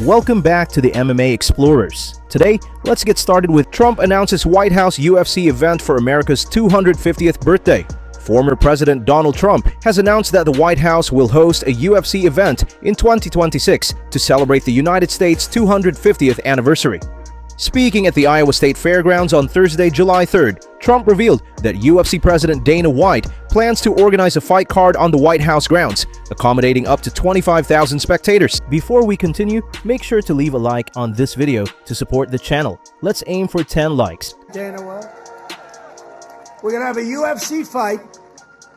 Welcome back to the MMA Explorers. Today, let's get started with Trump announces White House UFC event for America's 250th birthday. Former President Donald Trump has announced that the White House will host a UFC event in 2026 to celebrate the United States' 250th anniversary. Speaking at the Iowa State Fairgrounds on Thursday, July 3rd, Trump revealed that UFC President Dana White plans to organize a fight card on the White House grounds, accommodating up to 25,000 spectators. Before we continue, make sure to leave a like on this video to support the channel. Let's aim for 10 likes. Dana White. We're going to have a UFC fight.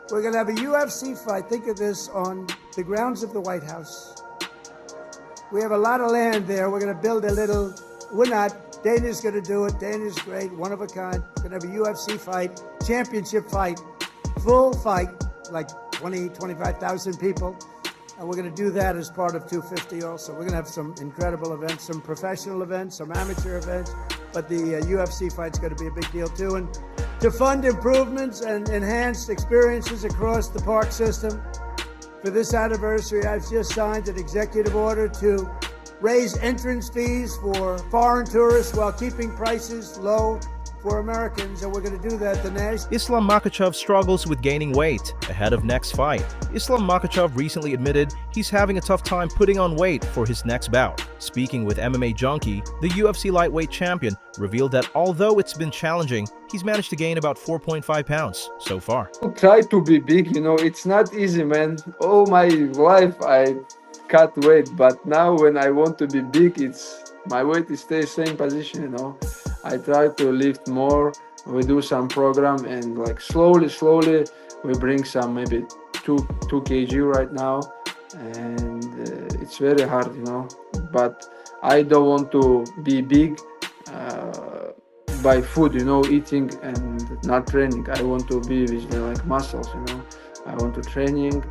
We're going to have a UFC fight. Think of this, on the grounds of the White House. We have a lot of land there. We're going to build a little... We're not. Dana's going to do it. Dana's great, one of a kind. We're going to have a UFC fight, championship fight, full fight, like 25,000 people. And we're going to do that as part of 250 also. We're going to have some incredible events, some professional events, some amateur events. But the UFC fight's going to be a big deal too. And to fund improvements and enhanced experiences across the park system, for this anniversary, I've just signed an executive order to raise entrance fees for foreign tourists while keeping prices low for Americans, and we're going to do that. Islam Makhachev struggles with gaining weight ahead of next fight. Islam Makhachev recently admitted he's having a tough time putting on weight for his next bout. Speaking with MMA Junkie, the UFC lightweight champion revealed that although it's been challenging, he's managed to gain about 4.5 pounds so far. Try to be big, it's not easy, man. All my life I cut weight, but now when I want to be big, my weight stays same position. I try to lift more. We do some program, and like slowly we bring some, maybe 2 kg right now, and it's very hard, but I don't want to be big by food, eating and not training. I want to be with like muscles, I want to training,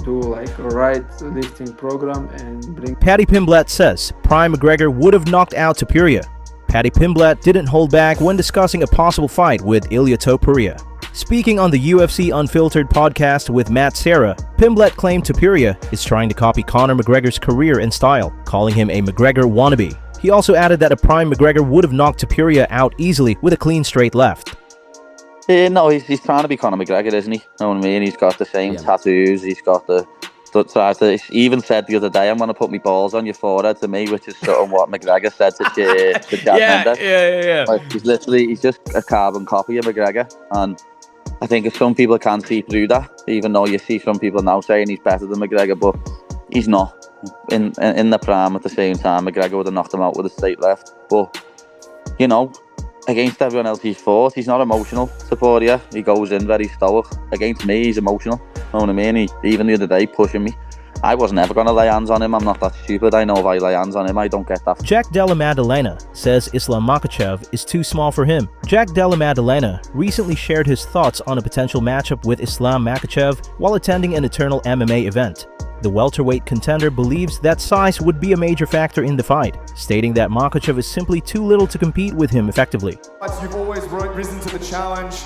do like a right lifting program and bring... Paddy Pimblett says Prime McGregor would have knocked out Topuria. Paddy Pimblett didn't hold back when discussing a possible fight with Ilia Topuria. Speaking on the UFC Unfiltered podcast with Matt Serra, Pimblett claimed Topuria is trying to copy Conor McGregor's career and style, calling him a McGregor wannabe. He also added that a Prime McGregor would have knocked Topuria out easily with a clean straight left. No, he's trying to be Conor McGregor, isn't he? Know what I mean? He's got the same tattoos. He's got he even said the other day, "I'm going to put my balls on your forehead," to me, which is sort of what McGregor said to Chad Mendes. Yeah. Like, he's just a carbon copy of McGregor, and I think if some people can't see through that, even though you see some people now saying he's better than McGregor, but he's not. In the prime, at the same time, McGregor would have knocked him out with a straight left. But against everyone else he's fought, he's not emotional. Topuria, he goes in very stoic. Against me, he's emotional. Know what I mean? Even the other day, pushing me. I wasn't ever going to lay hands on him. I'm not that stupid. I know if I lay hands on him, I don't get that. Jack Della Maddalena says Islam Makhachev is too small for him. Jack Della Maddalena recently shared his thoughts on a potential matchup with Islam Makhachev while attending an Eternal MMA event. The welterweight contender believes that size would be a major factor in the fight, stating that Makhachev is simply too little to compete with him effectively. You've always risen to the challenge.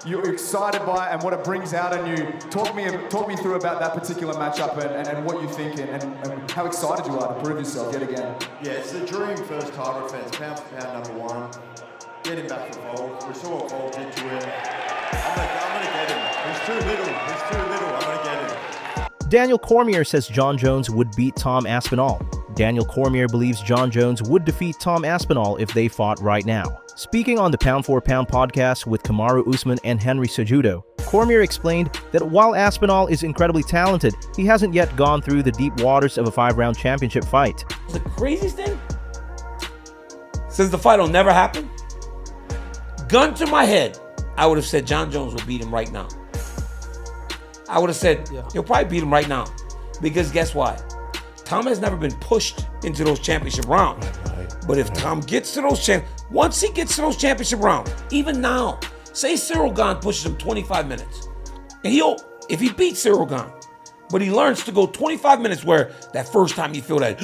You're excited by it and what it brings out in you. Talk me through about that particular matchup and what you think and how excited you are to prove yourself yet again. Yeah, it's a dream first title defense, pound for pound #1. Get him back for Volk. We saw what Volk did to him. I'm gonna get him. He's too little. I'm gonna get him. Daniel Cormier says Jon Jones would beat Tom Aspinall. Daniel Cormier believes Jon Jones would defeat Tom Aspinall if they fought right now. Speaking on the Pound for Pound podcast with Kamaru Usman and Henry Cejudo, Cormier explained that while Aspinall is incredibly talented, he hasn't yet gone through the deep waters of a 5-round championship fight. The craziest thing, since the fight will never happen, gun to my head, I would have said Jon Jones will beat him right now. I would have said he'll probably beat him right now, because guess what? Tom has never been pushed into those championship rounds. But if Tom gets to those once he gets to those championship rounds, even now, say Cyril Gane pushes him 25 minutes, and if he beats Cyril Gane, but he learns to go 25 minutes where that first time you feel that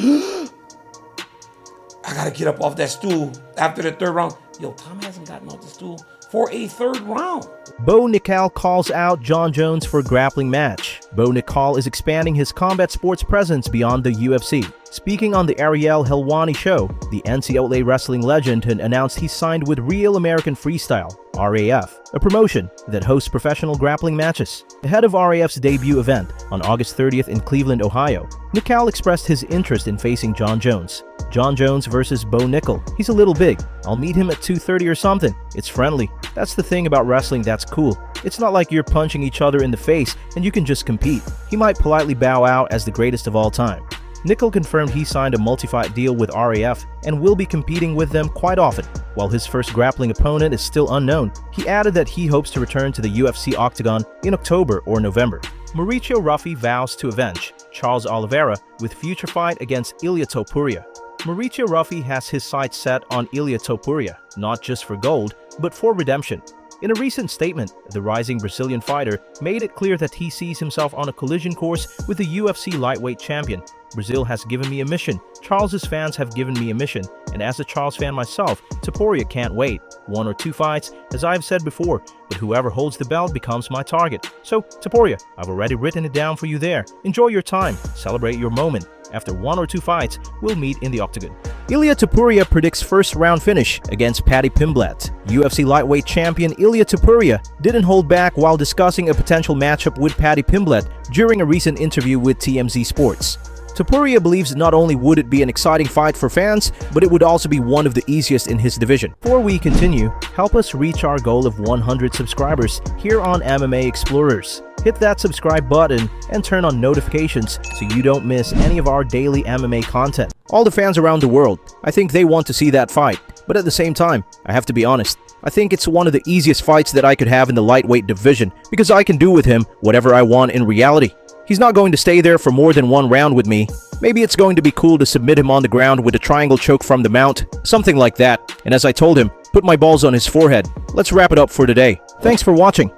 I gotta get up off that stool after the third round, Yo, Tom hasn't gotten off the stool for a third round. Bo Nickal calls out Jon Jones for a grappling match. Bo Nickal is expanding his combat sports presence beyond the UFC. Speaking on the Ariel Helwani show, the NCAA wrestling legend announced he signed with Real American Freestyle, RAF, a promotion that hosts professional grappling matches. Ahead of RAF's debut event on August 30th in Cleveland, Ohio, Nickal expressed his interest in facing Jon Jones. Jon Jones versus Bo Nickal. He's a little big. I'll meet him at 2:30 or something. It's friendly. That's the thing about wrestling that's cool. It's not like you're punching each other in the face and you can just compete. He might politely bow out as the greatest of all time. Nickal confirmed he signed a multi-fight deal with RAF and will be competing with them quite often. While his first grappling opponent is still unknown, he added that he hopes to return to the UFC octagon in October or November. Mauricio Ruffi vows to avenge Charles Oliveira with future fight against Ilia Topuria. Mauricio Ruffi has his sights set on Ilia Topuria, not just for gold, but for redemption. In a recent statement, the rising Brazilian fighter made it clear that he sees himself on a collision course with the UFC lightweight champion. Brazil has given me a mission, Charles's fans have given me a mission, and as a Charles fan myself, Topuria can't wait. 1 or 2 fights, as I've said before, but whoever holds the belt becomes my target. So, Topuria, I've already written it down for you there. Enjoy your time, celebrate your moment. After 1 or 2 fights, we'll meet in the octagon. Ilia Topuria predicts first round finish against Paddy Pimblett. UFC lightweight champion Ilia Topuria didn't hold back while discussing a potential matchup with Paddy Pimblett during a recent interview with TMZ Sports. Topuria believes not only would it be an exciting fight for fans, but it would also be one of the easiest in his division. Before we continue, help us reach our goal of 100 subscribers here on MMA Explorers. Hit that subscribe button and turn on notifications so you don't miss any of our daily MMA content. All the fans around the world, I think they want to see that fight, but at the same time, I have to be honest, I think it's one of the easiest fights that I could have in the lightweight division because I can do with him whatever I want in reality. He's not going to stay there for more than 1 round with me. Maybe it's going to be cool to submit him on the ground with a triangle choke from the mount, something like that. And as I told him, put my balls on his forehead. Let's wrap it up for today. Thanks for watching.